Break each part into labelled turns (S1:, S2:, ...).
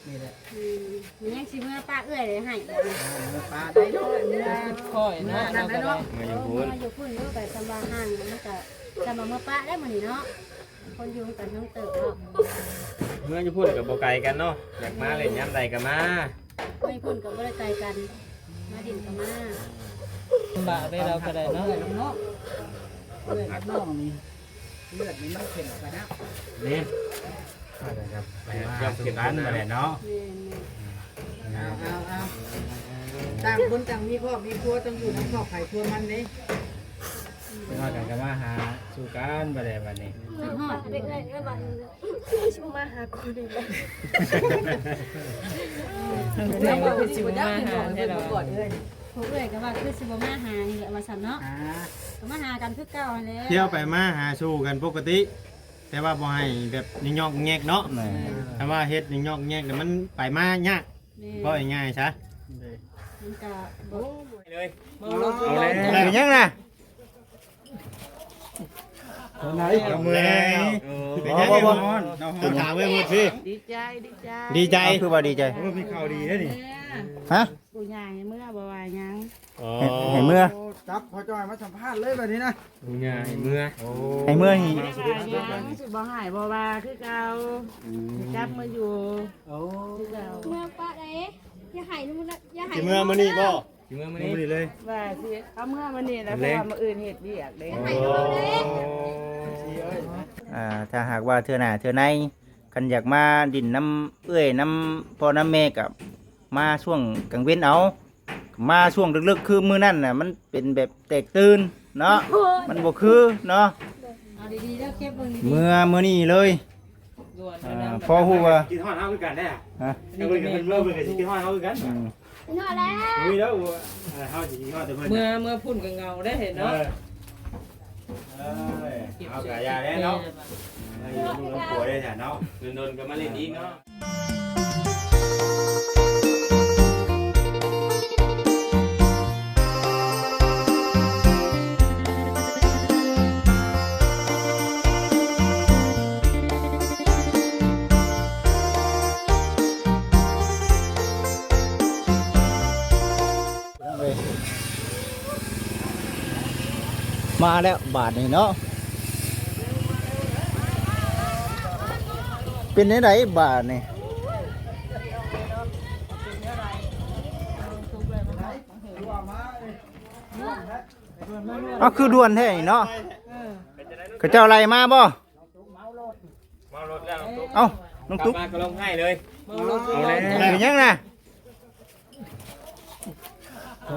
S1: นี่แหละ
S2: มันยังสิเมื่อป้าเอื้อยเลยให้แบบนี้
S1: ปลาได้ด้วยเมื่อ
S3: ค่อยเนาะเราก็ได้
S4: มาอยู่
S2: เอ
S4: พุ่
S2: อน มาอยู่พุ่นอยู่ไปสบายห่างมันก็จะมาเมื่อป้าได้มื้อนี้เนาะคนอยู่กันทั้งเติบเนาะ
S4: เมื่ออยู่พุ่นกับบ่ไกลกันเนาะอยากมาเล่นยามใดก็มา
S2: ไม่พุ่นก็บ่ได้ไกลกันมาดินก็มา
S3: ลำบากได้เราก็ได้เนาะ
S1: น้ำนอกเลือดน้ำนอกนี่เลือดนี่มันเข็มไปนะ
S4: นี่
S5: ครับไปยอมสุกันมาแหละเนาะ
S2: แม่น
S1: เอาต่างคนต่างมีครอบมีครัวต้องอยู่น้ำครอบไผ่ครัวมันนี่
S5: เป็นว่ากันก็มาหาสุกันมาแหละวันนี้
S2: ๆคิดฮอด
S6: เด็กๆก็บอกชิมาหาคนอื่นเลย
S3: แล้วก็คือสิมาหาให้เรา
S1: ก่อนเลย
S2: พวกเอื้อยก็ว่าคือสิบ่มาหานี่แหละว่าซั่นเนาะ ก็มาหากันคือเก่าหั่นแหละ
S4: เที่ยวไปมาหาสู่กันปกติ แต่ว่าบ่ให้แบบยิงยอกแงกเนาะถ้าว่าเฮ็ดยิงยอกแงกแต่มันไปมายาก
S2: แม่
S4: เพราะง่ายๆซะ
S2: มันก็บ่
S4: เลย
S3: มาลง
S4: เอาเลย
S5: เป็นยังน่ะ
S1: ไหน
S5: กับมือไหน
S4: เป็นยังไงบ่ต้องถามไว้หมดสิ
S3: ดีใจดีใจ
S4: ดีใจ
S5: คือว่าดีใจ
S4: โอ้มีข่าวดีแล้วนี่
S5: ฮะ
S3: กูใหญ่เมื่อบ่ว่าหยัง
S4: อ๋อ
S5: ให้เมื่อ
S1: จับพอจอยมาสัมภาษณ์เลยแบบนี้นะ
S4: ดูง่ายเมื่อ
S5: ให้เมื่อนี่
S3: บ่ว่าหยังสิบ่หายบ่ว่าคือเก่าจับมาอยู่
S1: โอ้
S3: คือเก่า
S6: เมื่อป้าไหนอย่าหายนู่นนะอย่าหาย
S4: สิเมื่อมื้อนี้บ่สิเมื่อมื้อนี้เลย
S3: ว่าสิเอาเมื่อวันนี้แล้วเพราะว่ามื้ออื่นเฮ็ดเวียกเด้
S5: ถ้าหากว่าเทื่อหน้าเทื่อในคันอยากมาดินน้ำเอื้อยน้ำพ่อน้ำแม่กับมาช่วงกลางเว้นเอามาช่วงลึกๆคือมื้อนั่นน่ะมันเป็นแบบแตกตื่นเนาะมันบ่คือเนาะ
S2: เอาดีๆแล้วเก็บเบิ่งดี
S5: มื้อนี้เลย
S3: ด่วน
S5: พอฮู้ว่า
S4: กินฮอดเฮาคือกันได้อ่ะ
S5: ฮะ
S4: เพิ่นเมื่อเพิ่นก็สิกินฮอดเฮาคือกัน
S6: นอนแล้ว
S4: มีแล้วเฮาสิกินฮอดแต่เพิ่น
S3: เมื่อพุ่นก็เงาได้เห็นเนาะ
S4: เอากะยาแล้วเนาะอยู่ลูกป่วยได้แท้เนาะโดนๆก็มาเล่นอีกเนาะ
S5: มาแล้วบาทนี่เนาะเป็นไดบาทนี่อ๋อคือด่วนแท้นี่เนาะเขาเจ้าอะไรมาบ่
S4: เมารถแล้ว
S5: เอ้าน้องตุ๊ก
S4: มาก็ลงให้เลย
S3: เอาลง
S4: เอาเลย
S5: เป็นยังน่ะ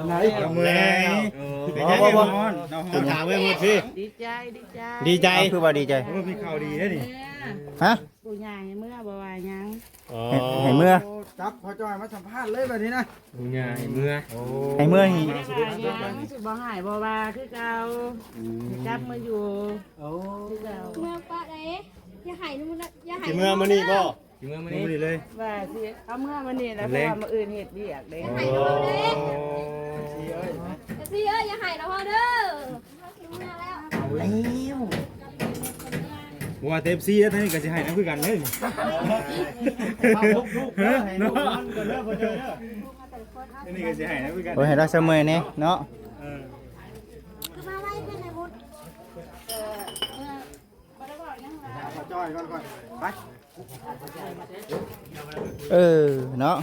S1: ไหน
S4: กับมือเป็นยังไงบ่ต้องถามไว้หมดสิ
S3: ดีใจดีใจ
S4: ดีใจ
S5: คือว่าดีใจ
S4: โอ้มีข่าวดีแล้วนี่
S5: ฮะ
S3: กูใหญ่เมื่อบ่ว่าหยัง
S5: ให้เมื่อ
S1: จับพอจอยมาสัมภาษณ์เลยแบบนี้นะ
S4: ดูง่ายเมื่อ
S5: ให้เมื่อนี่
S3: บ่ว่าหยังสิบ่หายบ่ว่าคือเก่าจับมาอยู่
S1: โอ้
S3: คือเก่า
S6: เมื่อป้าไหนอย่าหายนู่นนะอย่าหาย
S4: สิเมื่อมื้อนี้บ่สิเมื่อมื้อนี้เลย
S3: ว่าสิเอาเมื่อวันนี้แล้วเพราะว่ามื้ออื่นเฮ็ดเวียกเด้
S6: หายแล้วเด้พี่เอ้ยอย่าหายแล้วพ่อเด้อมาแล้ว
S4: บ่ว่าเต็มซี่แล้วท่านนี่ก็สิให้นำคือกันเลย
S1: ลูกๆให้ลูกมันก็เลิกพอจอยเด้อ
S4: นี่ก็สิให้นำคือกัน
S5: โอ้ยให้เราเสมอนี่เนาะ
S6: คือมาไว้เป็นในบุญ
S1: พอจอยก่อนไป
S5: เออเนาะ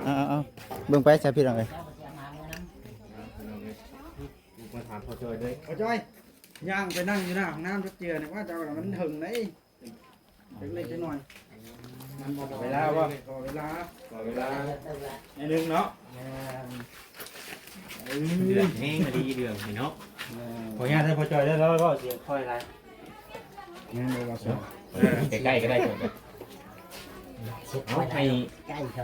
S5: เอาเบิ่งไปใส่พี่น้องเอ้ย
S4: มาถามพ่อจอยเลย
S1: พอจอยย่างไปนั่งอยู่หน้าห้องน้ำจักเจือเนี่ยว่าเจ้าน่ะมันถึงไหนเล็กๆน้อยมันหมดเวลาบ่เวลา
S4: ต่อเวลาในนึงเนาะเดือดแห้งดีเดือดเนาะขออนุญาตให้พ่อจอยได้แล้วก็เสียค่อยไร
S1: งั้นเราสอบ
S4: ใกล้ๆก็ได้ก่อนเอาให้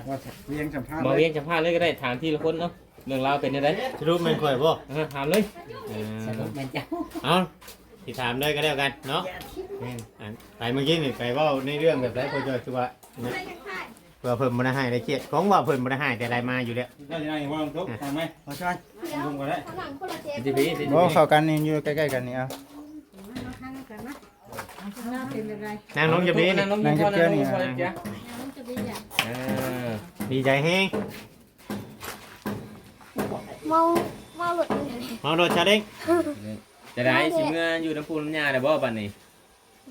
S1: ว่าเรียงสัมภาษณ์
S4: มาเรียนสัมภาษณ์เลยก็ได้ถามทีละคนเนาะเรื่องราวเป็นยังไงสรุปมันข่อยบ่ถามเลยสรุปมันจ้าเอาที่ถามได้ก็แล้วกันเนาะไปเมื่อกี้นี่ไปว่าในเรื่องแบบไรพ่อจอยคือว่าเพื่อเพิ่มมันให้ได้เครียดของว่าเพิ่มมันให้แต่ไรมาอยู่แล้วได้ยังไงว่าลงทุกทำไหม
S1: พอจอย
S4: ลงก็ได้
S6: ข้างหลังคนละเจ็บ
S4: จีพี
S5: บ่เข้ากันนี่อยู่ใกล้ๆกันนี่เอา
S2: ๆข้างกันนะข้างหน้าเป็นแบบไร
S4: นางลงจะดี
S3: นั่งลงอยู่พอนั่งลงพอเลยจ้ะ
S2: น้ำจะดีอ่ะ
S4: เออ ดีใจแฮง
S6: เมาหลุดเลย
S4: เมารถชาเด้ง
S7: จะได้สิเมื่ออยู่น้ำปูน้ำยาได้บ่บัดนี้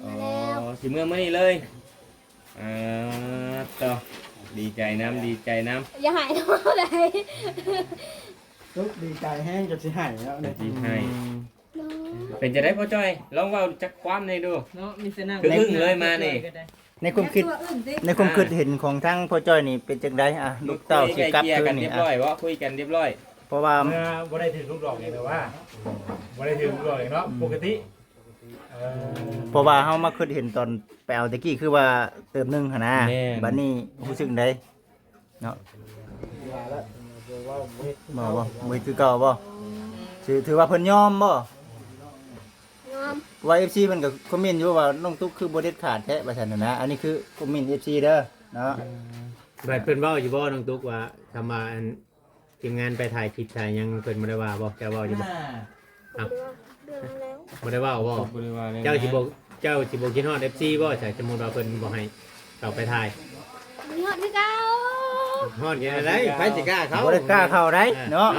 S6: มาแล้ว
S7: อ๋อสิเมื่อมื้อนี้เลยต่อดีใจน้ำดีใจน้ำ
S6: อย่าหายนะพ่อเลย
S1: ทุกดีใจแห้งจนสิหายแล้วเนี่ย
S7: ดีให้เป็นจะได้พ่อจ้อยลองเว้าจักความในอยดู
S3: เนาะมีเสนา
S7: คืออึ้งเลยมานี่
S5: ในความคิด
S3: ตัวอื่นสิ
S5: ในความคิดเห็นของทั้งพ่อจ้อยนี่เป็นจังไดอ่ะลูกเต้าสิกลับ
S7: คุย
S5: คื
S7: กัน น
S5: นี่
S7: เรียบ
S5: อ่ะ
S7: ร้อยบ่คุยกันเรียบร้อย
S5: เพราะว่า
S4: เมื่อบ่ได้ถึงลูกดอกเลยแต่ว่าบ่ได้ถึงลูกดอกเนาะปกติ
S5: เพราะว่าเฮามาคิดเห็นตอนไปเอาตะกี้คือว่าเติมหนึงหั่นนะบัดนี้รู้สึกไดเนาะบ่บ่คือเก่าบ่ถือว่าเพิ่นยอมบ่
S6: งอม
S5: ว่า FC เพิ่นก็คอมเมนต์อยู่ว่าน้องตุ๊กคือบ่เด็ดขาดแท้ว่าซั่นน่ะนะอันนี้คือคอมเมนต์ FC เด้อเนาะ
S4: บัดเพิ่นเว้าอยู่บ่น้องตุ๊กว่าทำมาอันทีมงานไปถ่ายคลิปถ่ายหยังเพิ่นบ่ได้ว่าบ่แกเว้าอยู่บ่
S6: เดือนแล้ว
S4: บ่ได้เว้าบ่
S7: บ่ได้ว่าแล้ว
S4: เจ้าสิบ่คิดฮอด FC บ่ใช่สมมุติว่าเพิ่นบ่ให้เราไปถ่าย
S6: มีหอดที่เก้า
S4: ฮอดยังไงไผสิกล้าเขา
S5: บ่ได้กล้าเข้าได้เนาะ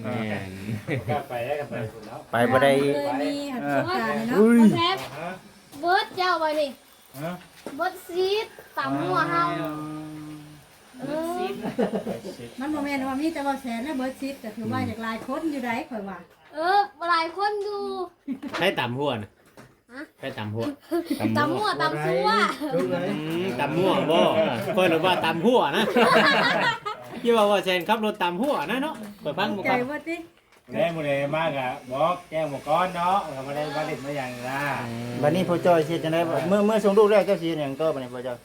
S7: แม่น
S4: ไปได้กันไปแล้ว
S5: ไปบ่ได้
S3: เคยมีหัดสงกรานต์เนาะ
S5: อุ้ย
S6: แซ่บเบิร์ดเจ้าไปนี่เบิร์ดซีดต่ำหัวเฮาเออ
S3: มันบ่แม่นว่ามีแต่ว่าแสนแล้วเบิดซิดก็ถือว่าจากหลายคนอยู่ได้ข่อยว่า
S6: หลายคนดู
S4: ใช้ตำหัวนะใช้ตำหัว
S6: ต่ำหัวต่ำซัว
S1: ทุกเลย
S4: ตำหัวบ่เพิ่นว่าตำหัวนะที่ว่าแซนขับรถตำหัวนะเนาะเปิดฟังบ่
S3: ใจ
S4: ครับ
S3: ว่าติ
S8: ได้หมดเลยมากอะบอกแจ้งหมดก้อนเนาะทำมาได้มาเด็ดมาอย่างละ
S5: บัดนี้พ่อจ้อยสิจังได๋เมื่อส่งลูกแล้วเจ้าสิหยังต่อบัดนี้พ่อจ้อย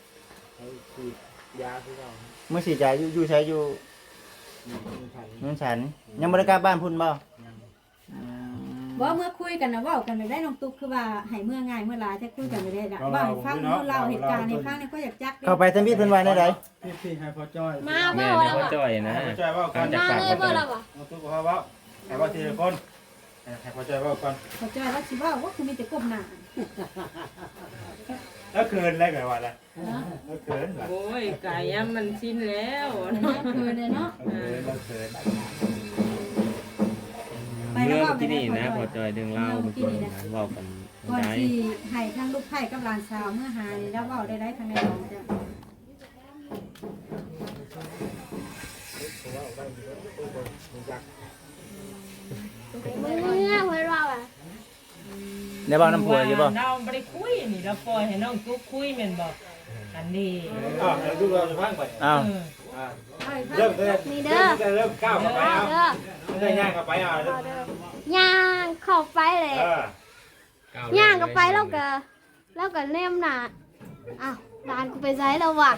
S8: ยาที่เรา
S5: เมื่อสิจ่ายอยู่ไสอยู่นั่นฉันยังบ่ได้กลับบ้านพุ่นบ่
S3: บ่เมื่อคุยกันนะเว้ากันได้น้องตุ๊กคือว่าให้เมื่อง่ายเมื่อหลายถ้าคุยกันไม่ได้ล่ะเว้าให้ฟังเล่าเหตุการณ์ให้ฟังนี่ก็อยากจัก
S5: เข้าไปทำบิดเพิ่นว่าแนวใด
S1: พี่ให้พ่อจ้อย
S6: มา
S7: แม่
S6: เบ่
S7: น
S6: แล้ว
S7: พ่อ
S6: อ่ะ
S7: จ้อยนะ
S8: ช่วยว่าก่อน
S6: มาเลยเบ่แล้วอ่ะ
S8: มาตู้กับพ่อว่าให้ว่าทีละคนให้พ่อช่วยว่าก่อน
S3: เข้าใจว่าสิว่าว่าคือมีแต่ก้มหน้า
S8: แล้วเกินแล้วไงวะล่ะแล้วเกิน
S3: โอ้ยไก่ยำมันชินแล้วคือเลยเนาะ
S8: แล้วเกิน
S7: เมื่อกี้นี่นะพ่อจ้อยเรื่องเล่าเมื่อกี้นี่นะเว้ากัน
S3: ก่อน
S7: ได้
S3: ที่ให้ทั้งลูกไผ่กับหลานสาวเมื่อหานี่แล้วเว้าได้ทางในน้องจ้ะ
S6: เมื่อเพิ่นว่าอ่ะ
S5: ได้บ่น้ำผัวอยู่บ่
S9: เราไม่ได้คุยนี่เราปล่อยให้น้องตุ๊กคุยแม่นบอกอันนี้
S8: อ้าวแล้วดูเราจะพังไป
S5: อ้าว
S8: เริ่มเริ่ม
S6: นี่เด้อ
S8: เริ่มก้าวเข้าไปเอา
S6: เด้อ
S8: ไม่ได้ย่างเข้าไปเอา
S6: เอาเด้อย่างเข้าไปเลย ย่างก็ไปแล้วก็เล่มน่ะอ้าวร้านกูไปใช้แล้วว่ะ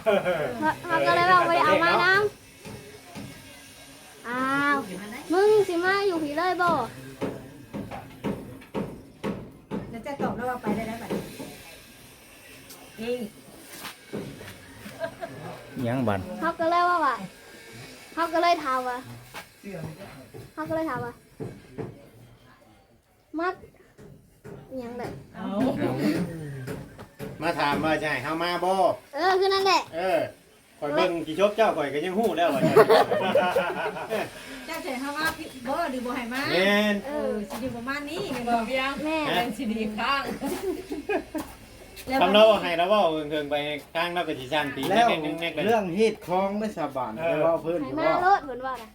S6: เขาก็เลยว่าไปเอามาน้ำอ้าวมึงสิมาอยู่ผีเลยบ่
S3: แล้วจะตอบแล้วว่าไปได้บัด
S5: ยังบัด
S6: เขาก็เลยว่าเขาก็เลยถามว่ามัดอิหยังแบบ
S9: เอา
S4: มาถามว่าจะให้เฮามาบ่
S6: คือนั่นแหละ
S4: ข่อยเบิ่งกี่ชบเจ้าข่อยก็ยังฮู้แล้วว่า
S3: เจ้าจะให้ว่าบ่หรือบ่ให้มา
S4: แม่น
S3: สิอยู่ประมาณนี้
S9: บอกเพียง
S6: แม่
S9: เป็นสิดีข้าง
S4: ทำเราให้เราเว้าเกิงๆไปข้างเราก็สิสั่นตี
S1: แล้ว
S4: แน่ๆๆ
S1: เรื่องฮีดคลองไม่สาบานไปว่าเพิ่น
S6: ให้
S1: อยู่
S6: มา
S1: ว่า
S6: โลดเหมือนว่าน่ะ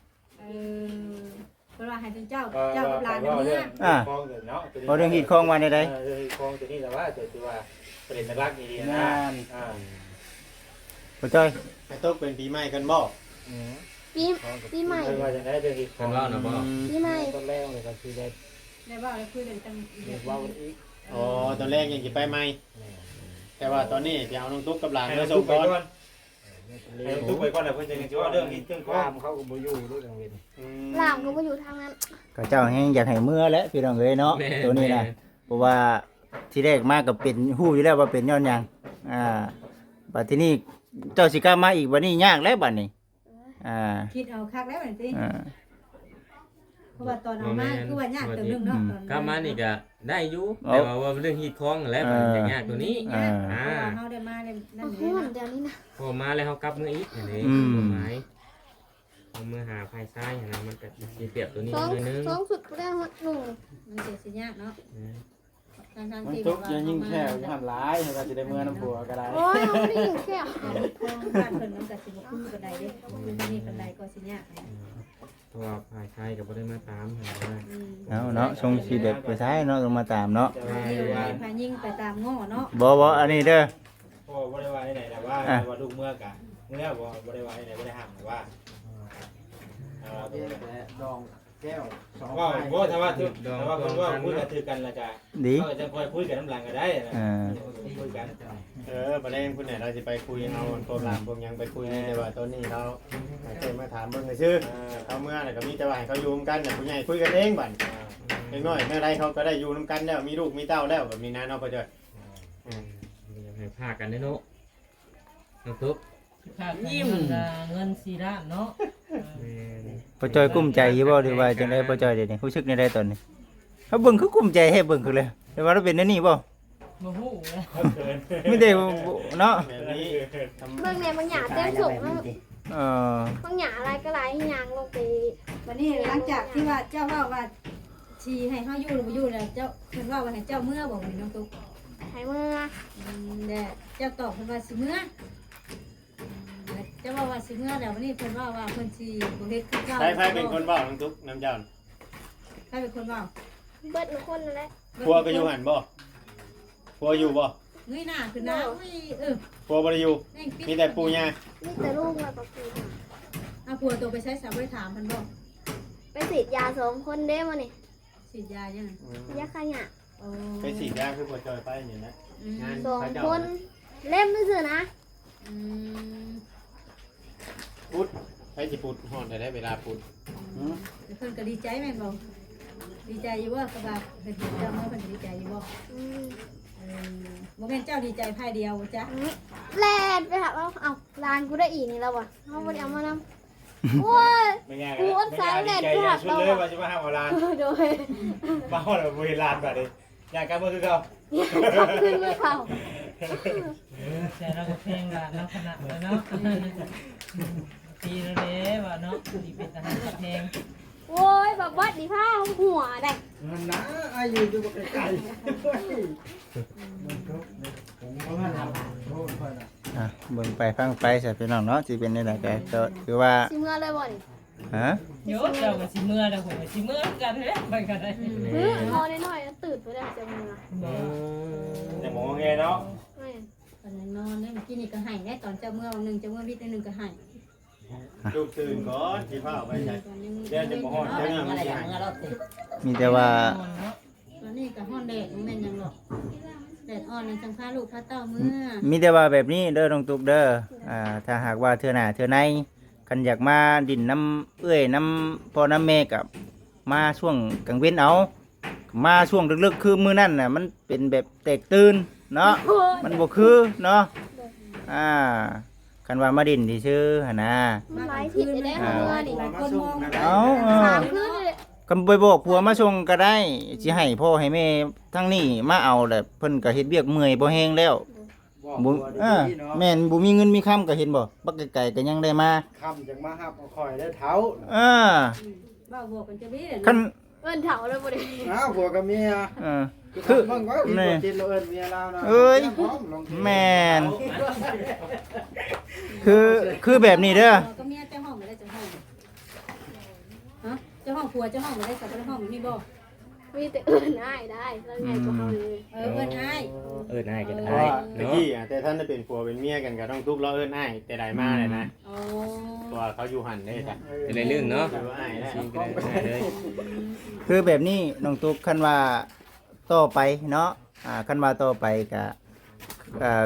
S3: เวลาให้เจ้ากับหลานเมื่อ
S5: อ่า
S8: คลองเนาะ
S5: บ่เรื่องฮีดของว่าแนวใด
S8: คลองตัวนี้แต่ว่าตัวว่าประเด็นรักดีๆนะ
S1: งาน
S5: พ่อจ้อย
S4: ให้ตกเป็นปีใหม่กันบ่
S6: ปีใหม่
S8: ว่าจะได้เรื่องอีก
S7: เพิ่นเว้านะบ่
S6: ปีใหม่
S8: ต้นแรกเลยก็คือได้
S3: ได้ว่าได้คุยกันตั้ง
S8: ว่าอีก
S4: อ๋อตอนแรกยังสิไปใหม่แต่ว่าตอนนี้สิเอาน้องตุ๊กกับหลานมาส่งก่อน
S8: ทุกไปก่อนแล้วเพิ่นจะคิดว่าเรื่องนี้เรื่องความเขาก็บ่อยู่รู้จังเว้น
S6: หลามก็มาอยู่ทางนั้น
S5: ก็เจ้าแฮงอยากให้เมื่อแหละพี่น้องเอ้ยเนาะตัวนี้นะเพราะว่าที่แรกมาก็เป็นฮู้อยู่แล้วว่าเป็นย้อนหยังบัดทีนี้เจ้าสิกล้ามาอีกบัดนี้ยากแล้วบัดนี้
S3: คิดเอาคักแล้วเหมือนสิ
S5: อ่า
S3: เพราะว่าตอนเอามาคือว่ายากเติมนึงเนาะ
S7: กลับมานี่ก็ได้อยู่แต่ว่าเรื่องฮีดคลองแหล้วมันยากตัวนี้
S3: เพราะว่าเฮาได้มาได้นั่
S6: โอ้
S3: น
S6: โห
S3: นี่
S6: เดี๋ยวนี้นะ
S7: พอมาแล้วเฮากลับมืออีกนี่
S5: อืม
S7: หมาย ชายนะมันก็สิเปรียบตัวนี้
S6: สอง
S7: หน่อยนึง
S6: สองสุดก็ได้หนุ่ม
S3: มันเสียสิยากเนาะทาง
S1: มัน
S3: ที่
S1: ทุกข์ยังยิ่งแค่หันหลายให้ว่าสิได้เมื่อน้ำผัวก็ได้
S6: โอ้ยเขาไม่ได้ยินแค่
S3: ทางบ้านเพิ่นมันก็สิบ่คุ้มปานใดเด้คือนี่ปานใดก็สิยาก
S7: เพราะว่าฝ่ายชายก็บ่ได้มาตามหา
S5: เอาเนาะทรงสิเด็ดไปซ้ายเนาะต้องมาตามเนาะ
S3: พายิงไปตามง้อเนาะ
S5: บ่อันนี้เด้อ
S8: พ่อบ่ได้ว่าไหนแต่ว่าว่าลูกเมื่อกะเมื่อบ่ได้ว่าไหนบ่ได้ห้ามว่า
S1: ดองแก้วสอง
S8: ว่าบ่ถ้าว่าถึกแต่ว่าเพิ่นว่าคุยกันถือกันแล้วก็
S5: ดี
S8: ก็จะค่อยคุยกันน้ำหลังก็ได้นะคุยกัน
S4: ประเด็นคุณเนี่ยเราจะไปคุยเอาโทรลามผมยังไปคุยแต่ว่าตอนนี้เราเคยมาถามเบิ่งซื่อเขาเมื่อน่ะก็มีแต่ว่าให้เขาอยู่กันน่ะผู้ใหญ่คุยกันเองบัดเล็กน้อยเมื่อไรเขาก็ได้อยู่นำกันแล้วมีลูกมีเต้าแล้วแบบนี้นะเนาะพ่อจ้อย
S7: ให้พากันได้เนาะน้องตุ๊ก
S9: ขาดยิ้มเงิน4ล้านเนาะ
S5: พ่อจอยกุ้มใจอยู่บ่หรือว่าจังได๋พ่อจอยเดี๋ยวนี้รู้สึกในใดตอนนี้เขาเบิ่งคือกุ้มใจให้เบิ่งคือเลยแต่ว่าเราเป็นอันนี้บ่
S9: บ่ฮู้เลย
S5: มีแต่เนาะ
S4: แบบนี้
S6: เบิ่งเนี่ยบางอย่างเต็มสูง
S5: เออบ
S6: างอย่างอะไรก็ไรยางลงไป
S3: วันนี้หลังจากที่ว่าเจ้าว่าชีให้เฮาอยู่หรือบ่อยู่แล้วเจ้าเพิ่นว่าให้เจ้าเมื่อบ่นี่น้องตุ๊ก
S6: หายมือ
S3: แด่เจ้าตอบเพิ่นว่าสิเมื่อเจ้าว่าสิเมื่อแล้ววันนี้เพิ่นว่าเพิ่นสิบ่เฮ็ดคือเก่า
S4: ใครเป็นคนบอกน้องตุ๊กน้ำเจ้า
S3: ใครเป็นคนว่า
S6: เบิดคนนั่นแหละ
S4: พัวก็อยู่หันบ่พัวอยู่บ่
S3: เงยหน้าขึ้นนะ
S4: พัวบ่ได้อยู่มีแต่ปู่ย่า
S6: มีแต่ลูกมาประกู
S3: เอาผัวตัวไปใช้สาวไปถามมันบ่
S6: ไปฉีดยา2 คนเด้มานี่
S3: ฉีดยายัง
S6: ยาขยะ
S4: ไปฉีดยาคือพ่อจอยไปนี่นะงาน
S6: 2 คนเล่มไม่ซื้อนะ
S4: พุดไปสิพุดฮอดได้เวลาพุด
S3: เพิ่นก็ดีใจแม่นบ่ดีใจอยู่ว่าก็ว่าเพิ่นเจ้าเมื่อเพิ่นดีใจอยู่บ่บ่แม่นเจ้าดีใจภายเดียวจ้ะ
S6: แลนไปหาว่าเอาร้านกูได้อีกนี่แล้ววะเขาบ่ได้เอามานำโอ้ย
S8: ไม่ง่ายกันชุดเลยว่าจะมาห้ามเอาลาน
S6: โดย
S8: มาห้ามเราบ่เห็นลานแบบนี้อยากกันบ่คือเก่า
S6: ขับขึ้นเมื่อเขา
S9: แต่เราก็เพลงว่าน้ำขนาดแล้วเนาะตีแล้วเด้ว่าเนาะดีเป็นทหารเพลง
S6: โอ้ยแบบวัดดีผ้าหัวได้
S1: มันนะอายุอยู่บ่ไกลผมก็มาทำโทษค่อยนะ
S5: เบิ่งไปฟังไปซะพี่น้องเนาะสิเป็นจังได๋ก็คือว่า
S6: สิเมื่อเลยบ่นี่
S5: ฮะ
S9: โยเจ้าก็สิเมื่อแล้วผมก็สิเมื่อกันเด้ไปกันได้
S6: นอนน้อยๆตื่นไปแล้วจะเมื่อ
S8: แต่หมอไงเนาะ
S3: ตอนนั้นนอนเนี่ยเมื่อกี้นี่ก็ให้แน่ตอนเจ้าเมื่อนึงเจ้าเมื่อวิทย์นึงก็ให้
S4: ลูกตื่นก่อนสิพาไปใช้เดี๋ยวจะบ่ฮอดเดี๋ยวนี้มันสิหาย
S5: มีแต่ว่า
S3: ตอนนี้ก็ฮ้อนแดดบ่แม่นหยังหรอกแดดอ่อนจังพาลูกพาเต้าเมื่อ
S5: มีแต่ว่าแบบนี้เด้อน้องตุ๊กเด้อถ้าหากว่าเทื่อหน้าเทื่อในคันอยากมาดินน้ำเอื้อยน้ำพ่อน้ำแม่กับมาช่วงกลางเว้นเอามาช่วงลึกๆคือมื้อนั้นน่ะมันเป็นแบบแตกตื่นเนาะมันบ่คือเนาะคันว่ามาดินที่ชื่อหั่นน่ะ
S6: มันหลายทิศได้เมื่อนี่
S3: หลายคนมอง
S5: เอา
S6: 3 คืนเลย
S5: คำไปบอกผัวมาส่งก็ได้สิให้พ่อให้แม่ทั้งนี้มาเอาแหละเพิ่นก็เฮ็ดเวียกเมื่อยบ่แฮงแล้วบ่แม่นบ่มีเงินมีคำก็เห็นบ่บักไก่ก็ยังได้มา
S1: คำจังมาหับเอาคอยได้เท้า
S3: บ่บวกกันจะมี
S5: คัน
S6: เอิ้นเฒ่าเลยบ่ได้
S1: อ้าวผัวกับเมีย
S5: คือ
S1: เบิ่งไว้อีกบ่กินเราเอิ้นเมียเรานะ
S5: เอ้ยแม่นคือแบบนี้เด้อ
S3: ก็เมียเจ้าห้องไม่ได้เจ้าห้องฮะเจ้าห้องผัวเจ้าห้องไม่ได้กับเจ้าห้องมีบ่
S6: มีแต่เอิ้นอ้ายได้แล้วไงก็เฮาเลย
S3: เอิ้นอ้าย
S7: ง่ายก็
S4: เพ
S7: ได้
S4: ราะว่าตะ
S7: เนาะ
S4: กี้แต่ท่านได้เป็นผัวเป็นเมียกันก็ต้องทุกข์เราเอิ้นอ้ายแต่ได้มาเลยนะ
S3: โอ้
S4: ตัวเขาอยู่หันได้จ้ะ
S7: จะได้ลื่นเนาะ
S4: อยู่อ้ายได้
S7: ชิงก็ได้เลย
S5: คือแบบนี้น้องตุ๊กคันว่าต่อไปเนาะคันว่าต่อไปก็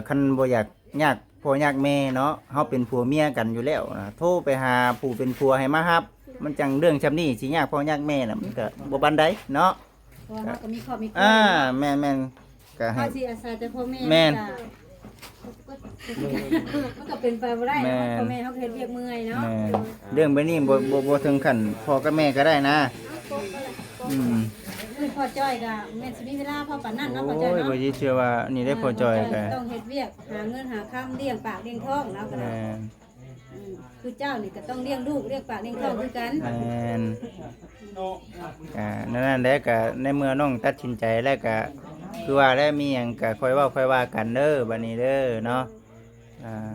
S5: คันบ่อยากยากพ่อยากแม่เนาะเฮาเป็นผัวเมียกันอยู่แล้วโทรไปหาผู้เป็นผัวให้มารับมันจังเรื่องชำนี้สิยากพ่อยากแม่น่ะมันก็บ่ปานใดเนาะ
S3: เพราะว่าก็มีครอบมีครัว
S5: แม่นๆก็ให้
S3: ข้าสิอาศัยแต่พ่อแม่
S5: แม่น
S3: มันก็เป็นไปบ่ได้พ่อแม่เขาเฮ็ดเวียกเมื่อยเนาะ
S5: แม่เรื่องแบบนี้บ่ถึงขั้นพ่อกับแม่ก็ได้นะ
S3: พ่อจ้อยก็แม่สิมีเวลาพอปานนั้นเนาะพ่อจ้อย
S5: โอ้ย
S3: เนาะ
S5: บ่สิเชื่อว่านี่ได้พ่อจอยก็
S3: ต้องเฮ็ดเวียกหาเงินหาค่ำเลี้ยงปากเลี้ยงท้องแล้วก็ได้ คือเจ้านี่ก็ต้องเลี้ยงลูกเลี้ยงปากเลี้ยงท้องคือกัน
S5: แม่นนั่นแหละก็ในเมื่อน้องตัดสินใจแล้วก็คือว่าแล้วมีหยังก็ค่อยเว้าค่อยว่ากันเด้อบัดนี้เด้อเนาะ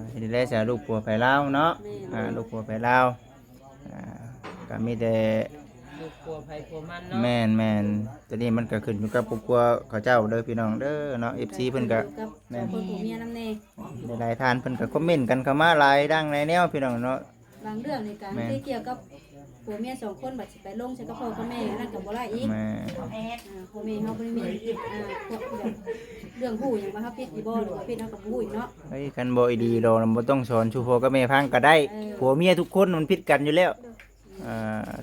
S5: ทีนี้แล้วจะลูกผัวไปลาวเนาะลูกผัวไปลาวก็มีแต่
S9: ลูกกลัวไผกลัวมันเนาะ
S5: แม่นตอนนี้มันก็ขึ้นอยู่กับครอบครัวเขาเจ้าเด้อพี่น้องเด้อเนาะ FC เพิ่นก็
S3: กับสองคนผัวเมียนำแน่
S5: หลายๆท่านเพิ่นก็คอมเมนต์กันเข้ามาหลายดังหลายแนวพี่น้องเนาะ
S3: บางเรื่องในการที่เกี่ยวกับผัวเมีย2คนบัดสิไปลงใช้กับพ่อกับแม่นั่นก็บ่ได้อีก
S5: แม่
S3: พ่อแม่เฮาบ่ได้มีพวกเรื่องฮู้หยังว่าเฮาผิดอีบ่หรือว่าผิดเฮาก็บ่ฮู้อีกเนาะ
S5: เฮ้ยกันบ่ดีดอกบ่ต้องสอนชูพ่อกับแม่ฟังก็ได้ผัวเมียทุกคนมันผิดกันอยู่แล้ว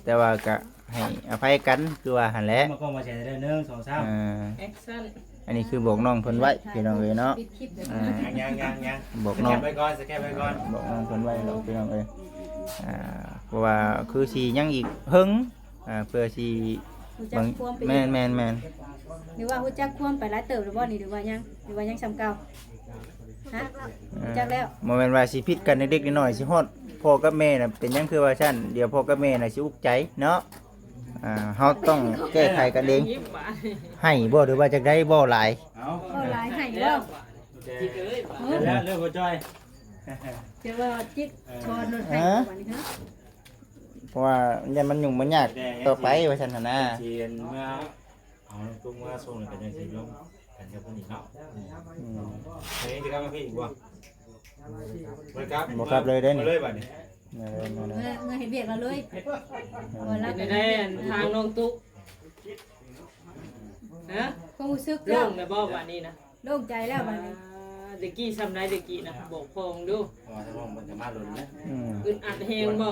S5: แต่ว่าก็ให้อภัยกันคือว่าหั่นแหละ
S8: มาก็มาแชร์ได้1 2 3
S9: แอคชั่น
S5: อันนี้คือบอกน้องเพิ่นไว้พี่น้องเอ้ยเนาะ
S3: ปิดคลิปเด้อ
S8: ยัง
S5: บอก
S8: ส
S5: น้
S8: แก
S5: อง
S8: ปไปก่อนสแกปไปก่อน
S5: บอกน้องเพิ่นไว้เนาะพี่น้องเอ้ยเพราะว่าคือสิยังอีกเฮิงเพื่อสิ
S3: ฮู้จักความไป
S5: แม่น
S3: หรือว่าฮู้จักความไปหลายเติบหรือบ่นี่หรือว่ายังซ้ำเก่าฮะฮู้จักแล้ว
S5: บ่แม่นว่าสิผิดกันเด็กๆน้อยๆสิฮอดพ่อกับแม่น่ะเป็นหยังคือว่าซั่นเดี๋ยวพ่อกับแม่น่ะสิอุกใจเนาะเฮาต้องแก้ไขกันเอง
S9: ยิ้มบาด
S5: ให้บ่หรือว่าจักได้บ่หลาย
S8: เอา
S3: เอาหลายให้บ่
S9: จิกเอ้ยบาด
S8: แล้วเรื่องหัวใจ
S3: เดี๋ยวว่าจิตชอนรถให้วันนี้ฮะ
S5: เพราะว่ายันมันยุ่งมันยากต่อไปว่าซั่นน่ะนะ
S8: เชียนเมื่อเอาตุ้งว่าส่งกันยังสิลงกันกับคนอีกเนาะเฮ้ยจะกลับมาพี่อีกบ่บ่ครับมาเลยบัดนี้
S3: เมื่อเห็นเวียกเราเลยว่ารับ
S9: เป็นได้ทางน้องตุ๊กฮะ
S3: ความรู้สึก
S9: โล่
S3: แล้ว
S9: งได้บ่วันนี้นะ
S3: โล่งใจแล้วบัดนี้
S9: เด็กกี้ซ้ำได้เด็กกี้นะบอกพองดู
S8: ว่าถ้ามันจะมาหล่นนะ
S9: อึดอัดแฮงบ่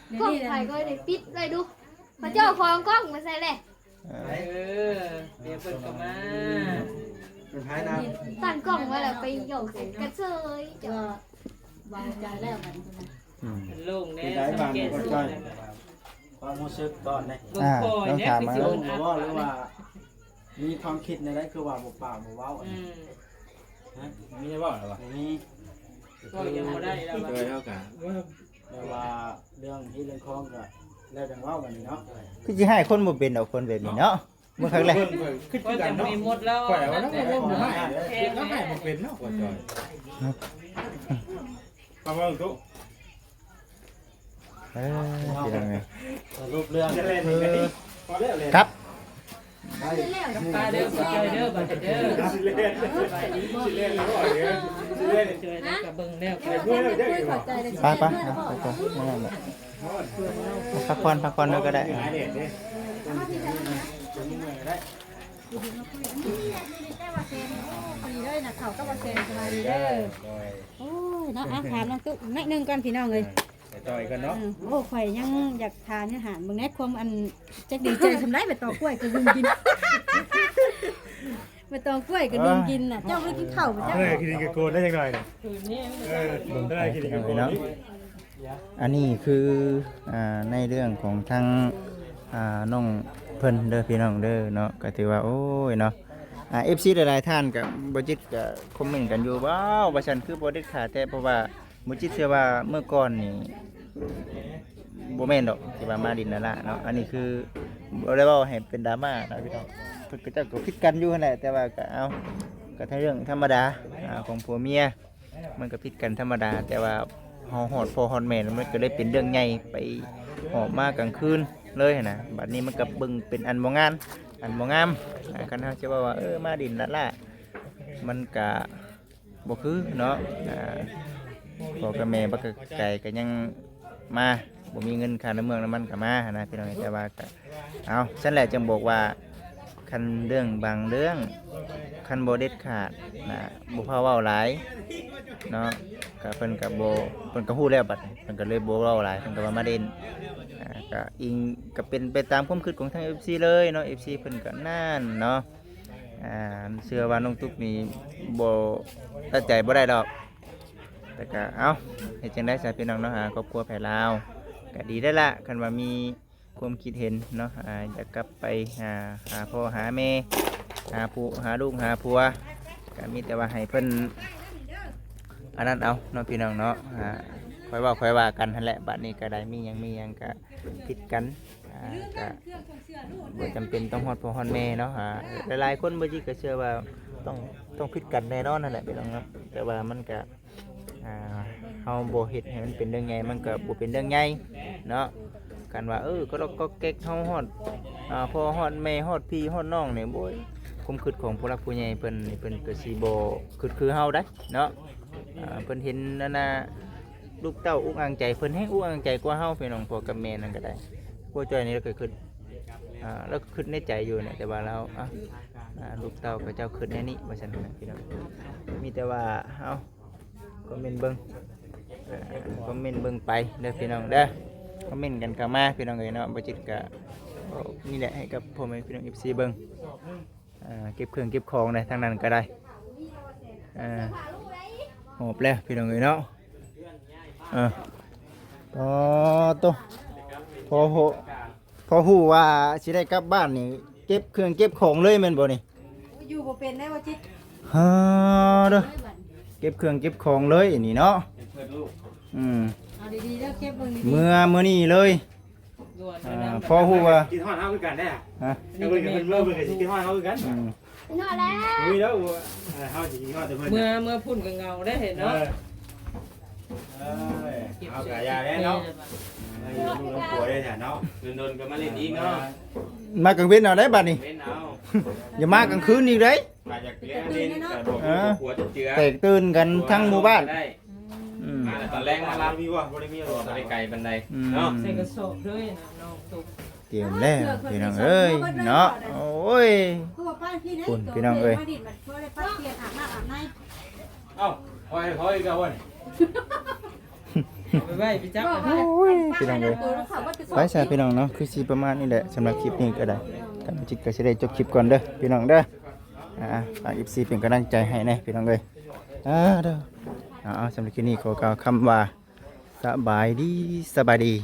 S3: เดี๋ยว
S6: กล้อง
S3: นี้
S6: ถ่ายก็ได้ปิดเลยดูพระเจ้าของกล้องมาใส่เลย
S9: เดี๋ยวเพิ่นก็มา
S1: เป็นภายน้
S6: ตั้งกล้องไว้แล้วไปหยอกกระเซย
S3: จะวางใจแล้วบัดนี้
S9: โล่ง
S1: ำ
S9: แน่
S1: เป็นได้
S9: สั
S1: บาง ง
S9: เกต
S1: ก็
S9: สู
S1: จ้อย
S8: ความรู้สึกตอนนี้
S9: บ่ปล่อยเนี่ยคือสิ
S1: ล
S9: อุ่
S1: ง
S9: นอั
S1: บ่
S9: ด
S1: หรือว่ามีความคิดในนั้นคือว่าบ่ปากบ่เว้า
S8: ฮะมีได้บ่หรอวะ
S1: มี
S9: ก็ยังบ่ได้แล้ว
S8: เคยเท่ากัน
S1: แต่ว่าเรื่องที่เรื่องของก็แล้วจังเว้ากันนี่เนาะ
S5: คือสิให้คนบ่เป็นดอกคนแบบนี้เนาะเมื่อครั้งแรก
S1: คือ
S9: ก็
S1: กั
S9: จะ
S1: นเนาะ
S9: มีหมดแล้ว
S1: ข่อยว่าแล้ว
S9: แต่
S1: บ่
S9: บ่
S1: ให้
S9: ให้
S1: แล้ว
S9: แพง
S1: แล้วให้
S9: แน่
S1: บ่เป็นเนาะว่าจ้อยฟังว่าตุ๊
S5: พี่น้องเอ้ย
S1: สรุปเรื่องคือพอแล้วเลย
S5: ครับ
S9: กับตาเด้อบ่ใจเด้อบ่ใจเด้อ
S1: สิเล่นสิเล่นแล้วบ่เด้อสิเล่น
S9: เจอได้กับเบิ่งแล้ว
S3: เพื่อนจะคุยเข้าใจได้
S5: ไปไปนั่นแหละพักผ่อนแล้วก็ได้
S1: หายเด็ดเด้
S3: ดีเลยนะเขาก็มาเซ็นสบายดีเด้อโอ้ยเนาะถามน้องตุ๊กนิดนึงก่อนพี่น้องเลย
S1: ต่อยกันเนาะ
S3: โอ้ข่อยยังอยากทานอาหารบางแน่ความอันจะดีใจทำได้ไปต่อกล้วยกระดุมกินไปต่อกล้วยกระดุมกินน่ะเจ้าไม่กินข้าวเจ้า
S1: คิดกับโกนได้ยังไง
S9: คืนนี้
S1: ได้คิดกับโกน
S5: เนาะอันนี้คือในเรื่องของทางน้องเพิ่นเด้อพี่น้องเด้อเนาะก็ถือว่าโอ้ยเนาะFC หลายๆท่านก็บ่จิตก็คอมเมนต์กันอยู่ว้าวว่าฉันคือบ่ได้ขาดแต่เพราะว่าบ่จิตเชื่อว่าเมื่อก่อนนี่บ่แม่นดอกที่ว่ามาดินนั่นล่ะเนาะอันนี้คือบ่ได้เว้าให้เป็นดราม่านะพี่น้องเพิ่นก็จะก็คิดกันอยู่นั่นแหละแต่ว่าก็เอาก็ทั้งเรื่องธรรมดาของผัวเมียมันก็ผิดกันธรรมดาแต่ว่าเฮาฮอดพ่อฮอดแม่มันก็เลยเป็นเรื่องใหญ่ไปหอบมากลางคืนเลยนะบัดนี้มันก็เบิ่งเป็นอันบ่งามคันเฮาจะว่ามาดินนั่นล่ะมันก็บ่คือเนาะพ่อกับแม่บักไก่ก็ยังมาบ่มีเงินค่าน้ำเมืองน้ำมันก็มานะพี่น้องแต่ว่าก็เอาซั่นแหละจึงบอกว่าคันเรื่องบางเรื่องคันบ่เด็ดขาดนะบ่พาเว้าหลายเนาะก็เพิ่นก็บ่เพิ่นก็ฮู้แล้วบัดเพิ่นก็เลยบ่เว้าหลายเพิ่นก็ว่ามาเด่นก็อิงก็เป็นไปตามความคิดของทาง FC เลยเนาะ FC เพิ่นก็นั่นเนาะเชื่อว่าน้องตุ๊กนี่บ่ตัดใจบ่ได้ดอกแต่ก็เอาเฮ็ดจังได๋ซะพี่น้องเนาะครอบครัวแผ่ลาวก็ดีได้ละคันว่ามีความคิดเห็นเนาะอยากกลับไปหาพ่อหาแม่หาลูกหาผัวก็มีแต่ว่าให้เพิ่น อันนั้นเอาเนาะพี่น้องเนาะค่อยเว้าค่อยว่ากันนั่นแหละบัดนี้ก็ได้มีหยังก็ผิดกันก็บ่จำเป็นต้องฮอดพ่อฮอดแม่เนาะหลายๆคนบ่จิก็เชื่อว่าต้องผิดกันแน่นอนนั่นแหละพี่น้องเนาะแต่ว่ามันก็เฮาบ่เฮ็ดให้มันเป็นเรื่องใหญ่มันก็บ่เป็นเรื่องใหญ่เนาะกันว่าก็แก๊กเฮาฮอดพ่อฮอดแม่ฮอดพี่ฮอดน้องนี่บ่ความคิดของผู้หลักผู้ใหญ่เพิ่นก็สิบ่คิดคือเฮาได้เนาะเพิ่นเห็นนั่นน่ะลูกเต้าอุกอังใจเพิ่นให้อุกอังใจกว่าเฮาพี่น้องพ่อกับแม่นั่นก็ได้พวกจ้อยนี่เราก็คิดแล้วคิดในใจอยู่เนี่ยแต่ว่าเราลูกเต้ากับเจ้าคิดในนี้ว่าซั่นน่ะพี่น้องมีแต่ว่าเฮาคอมเมนต์เบิ่งไปเด้อพี่น้องเด้อคอมเมนต์กันเข้ามาพี่น้องเอ้ยเนาะบ่จิตก็นี่แหละให้กับพ่อแม่พี่น้อง FC เบิ่งเก็บเครื่องเก็บของได้ทางนั้นก็ได้หอบแล้วพี่น้องเอ้ยเนาะพอฮู้ว่าสิได้กลับบ้านนี่เก็บเครื่องเก็บของเลยแม่นบ่นี่
S3: อยู่บ่เป็นได้ว่าจิต
S5: เด้อเก็บเครื่องเก็บของเลยนี่เนาะ
S3: เอาดีๆแล้วเก็บเบิ่งดี
S5: เมื่อนี้เลย
S9: ด่วนเลยนะ
S5: พอฮู้ว่า
S8: กินฮอดเฮาคือกันได้เพิ่นก็เพิ่นเพิ่นก็สิกินฮอดเฮาคือกัน
S6: นอนแล้ว
S8: มีแล้วเฮาสิกินฮอดแต่เพิ่น
S9: เมื่อพุ่นกับเงาได้เห็นเนาะ
S8: เอากะยาได้เนาะลูกน้ำปัวได้แท้เนาะ
S7: โดนๆก็มาเล่นอีกเนาะ
S5: มากลางเว้นเอาได้บัดนี้
S7: เล่นเอา
S5: อย่ามากลางคืนอีกเด้
S7: มาจากเล่นกระโดดหัวจะเจือ
S5: แตกตื่นกันทั้งหมู่บ้าน
S7: ได้
S5: อืม
S7: มาตอนแรกมารับ
S8: มีบ่ได้มีหรอก
S7: ตอนไกลบันไดเนาะ
S9: ใส่กระสอบด้วยนะน้องตุก
S5: เตรียมแล้วพี่น้องเอ้ยเนาะโอ้ย
S3: ๆคือว่าป้าพี่นะ
S5: คุณพี่น้องเอ้ย
S3: มาดิดมันบ่ได้ป้าเปลี่ยนอาบน้ำอาบใน
S8: เอ้าคอยอีกแล้ววัน
S9: ไปไว้ไปจับ
S5: โอ้ยพี่น้องเอ้ยไปซะพี่น้องเนาะคือสิประมาณนี้แหละสำหรับคลิปนี้ก็ได้ท่านผู้ชมก็สิได้จบคลิปก่อนเด้อพี่น้องเด้อฝาก FC เป็นกำลังใจให้แน่พี่น้องเอ้ยเด้อสำหรับคลิปนี้ขอกล่าวคำว่าสบายดี